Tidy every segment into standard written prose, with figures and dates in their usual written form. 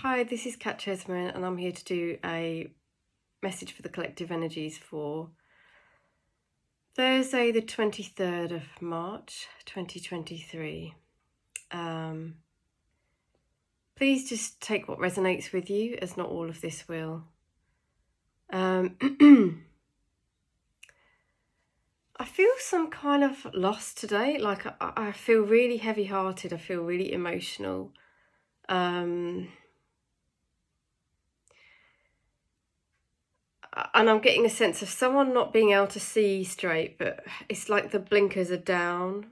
Hi, this is Kat Chesman, and I'm here to do a message for the collective energies for Thursday, the 23rd of March, 2023. Please just take what resonates with you, as not all of this will. I feel some kind of loss today. Like I feel really heavy-hearted. I feel really emotional. And I'm getting a sense of someone not being able to see straight, but it's like the blinkers are down.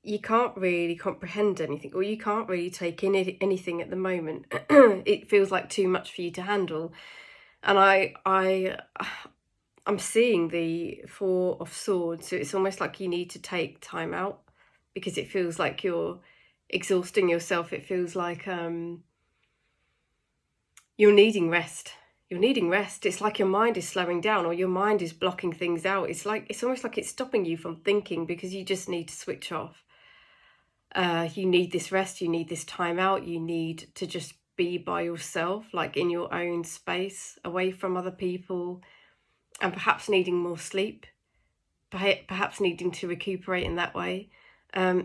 You can't really comprehend anything, or you can't really take in anything at the moment. It feels like too much for you to handle. And I'm seeing the Four of Swords, so it's almost like you need to take time out because it feels like you're exhausting yourself. It feels like you're needing rest. You're needing rest. It's like your mind is slowing down, or your mind is blocking things out. It's almost like it's stopping you from thinking because you just need to switch off. You need this rest. You need this time out. You need to just be by yourself, like in your own space, away from other people, and perhaps needing more sleep, perhaps needing to recuperate in that way. There's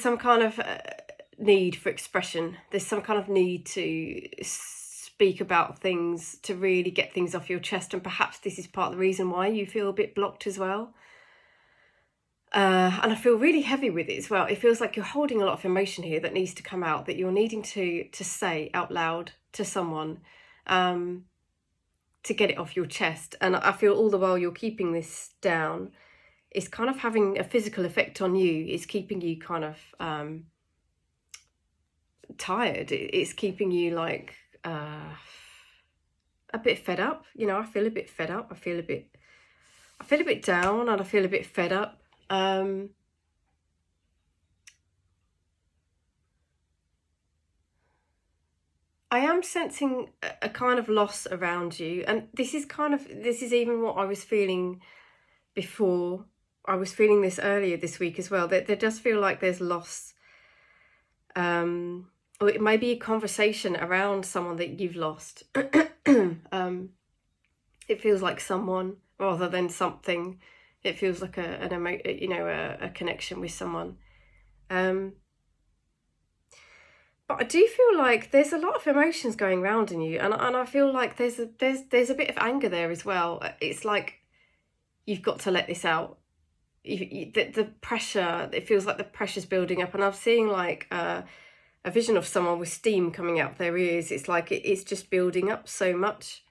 some kind of need for expression. There's some kind of need to speak about things, to really get things off your chest, and perhaps this is part of the reason why you feel a bit blocked as well. And I feel really heavy with it as well. It feels like you're holding a lot of emotion here that needs to come out, that you're needing to say out loud to someone, to get it off your chest. And I feel all the while you're keeping this down, it's kind of having a physical effect on you. It's keeping you kind of tired. It's keeping you like a bit fed up. You know, I feel a bit fed up. I feel a bit down, and I feel a bit fed up. I am sensing a kind of loss around you, and this is even what I was feeling before. I was feeling this earlier this week as well. There does feel like there's loss, or it may be a conversation around someone that you've lost. It feels like someone rather than something. It feels like a connection with someone. But I do feel like there's a lot of emotions going around in you, and I feel like there's a bit of anger there as well. It's like you've got to let this out. The pressure, it feels like the pressure's building up, and I'm seeing like a vision of someone with steam coming out their ears. It's like it's just building up so much.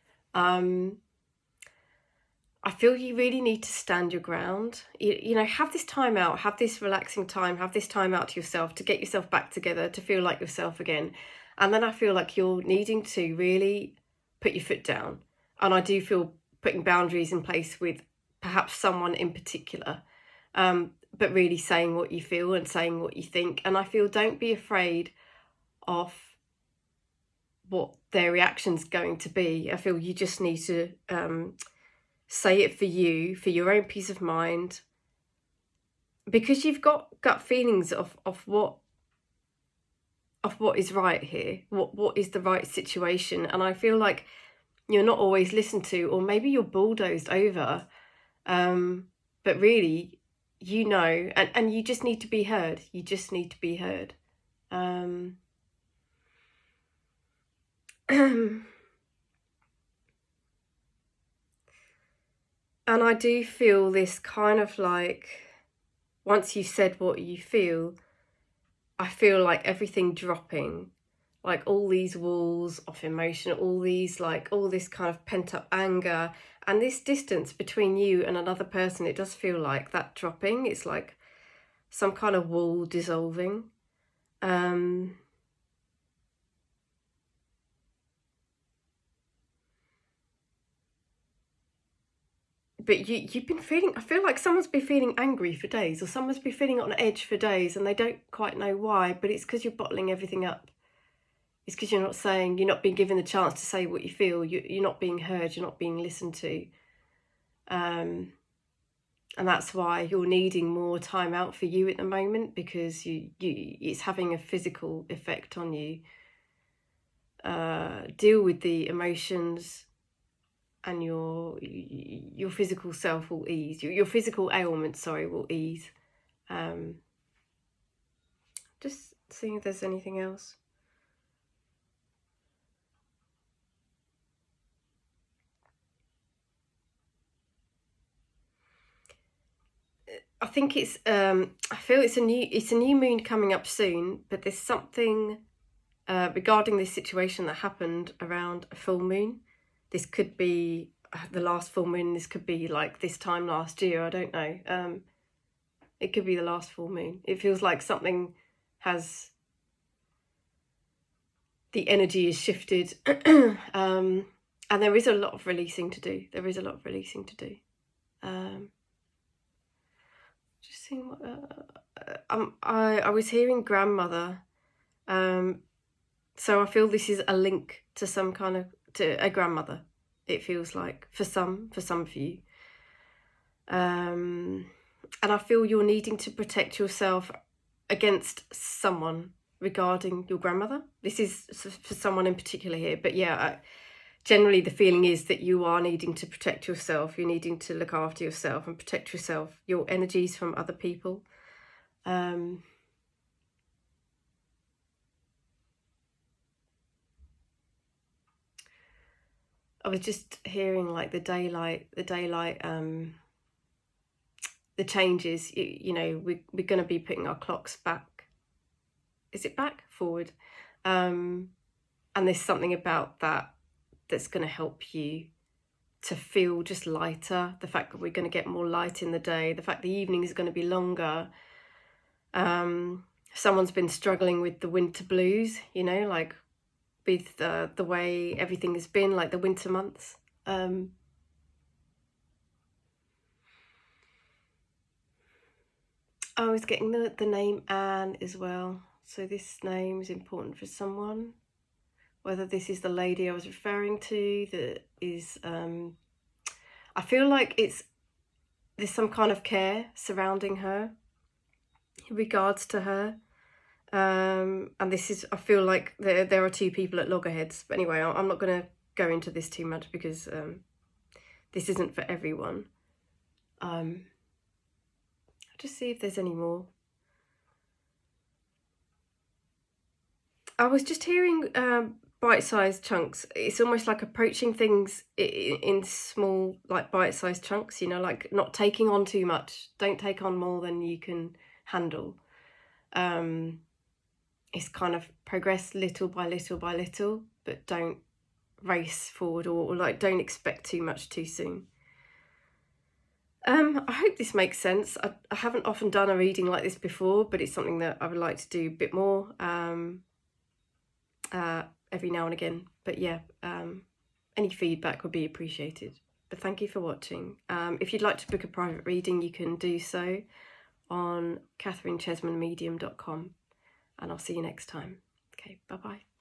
I feel you really need to stand your ground. You know, have this time out, have this relaxing time, have this time out to yourself, to get yourself back together, to feel like yourself again. And then I feel like you're needing to really put your foot down. And I do feel putting boundaries in place with perhaps someone in particular, but really saying what you feel and saying what you think. And I feel don't be afraid of what their reaction's going to be. I feel you just need to say it for you, for your own peace of mind, because you've got gut feelings of what is right here, what is the right situation. And I feel like you're not always listened to, or maybe you're bulldozed over, but really, you know, and you just need to be heard. You just need to be heard. And I do feel this kind of like, once you've said what you feel, I feel like everything dropping, like all these walls of emotion, all this kind of pent up anger, and this distance between you and another person, it does feel like that dropping. It's like some kind of wall dissolving. But you've been feeling, I feel like someone's been feeling angry for days, or someone's been feeling on edge for days, and they don't quite know why, but it's because you're bottling everything up. It's because you're not being given the chance to say what you feel. You're not being heard, you're not being listened to. And that's why you're needing more time out for you at the moment, because it's having a physical effect on you. Deal with the emotions, and your physical self will ease. Your physical ailment, sorry, will ease. Just seeing if there's anything else. I think it's I feel it's a new moon coming up soon, but there's something regarding this situation that happened around a full moon. This could be the last full moon. This could be like this time last year. I don't know. It could be the last full moon. It feels like something has, the energy is shifted, and there is a lot of releasing to do. Just seeing what I was hearing grandmother. So I feel this is a link to some kind of, to a grandmother. It feels like for some of you. And I feel you're needing to protect yourself against someone regarding your grandmother. This is for someone in particular here, but yeah, generally the feeling is that you are needing to protect yourself. You're needing to look after yourself and protect yourself, your energies from other people. I was just hearing like the daylight, the changes. You know, we're going to be putting our clocks back. Is it back? Forward. And there's something about that that's going to help you to feel just lighter. The fact that we're going to get more light in the day, the fact the evening is going to be longer. Someone's been struggling with the winter blues, you know, like with the way everything has been, like the winter months. I was getting the name Anne as well. So this name is important for someone. Whether this is the lady I was referring to, that is, I feel like there's some kind of care surrounding her in regards to her. And this is, I feel like there are two people at loggerheads. But anyway, I'm not going to go into this too much, because this isn't for everyone. I'll just see if there's any more. I was just hearing bite-sized chunks. It's almost like approaching things in small, like bite-sized chunks, you know, like not taking on too much. Don't take on more than you can handle. It's kind of progress little by little by little, but don't race forward, or like don't expect too much too soon. I hope this makes sense. I haven't often done a reading like this before, but it's something that I would like to do a bit more every now and again. But yeah, any feedback would be appreciated. But thank you for watching. If you'd like to book a private reading, you can do so on catherinechesmanmedium.com, and I'll see you next time. Okay, bye-bye.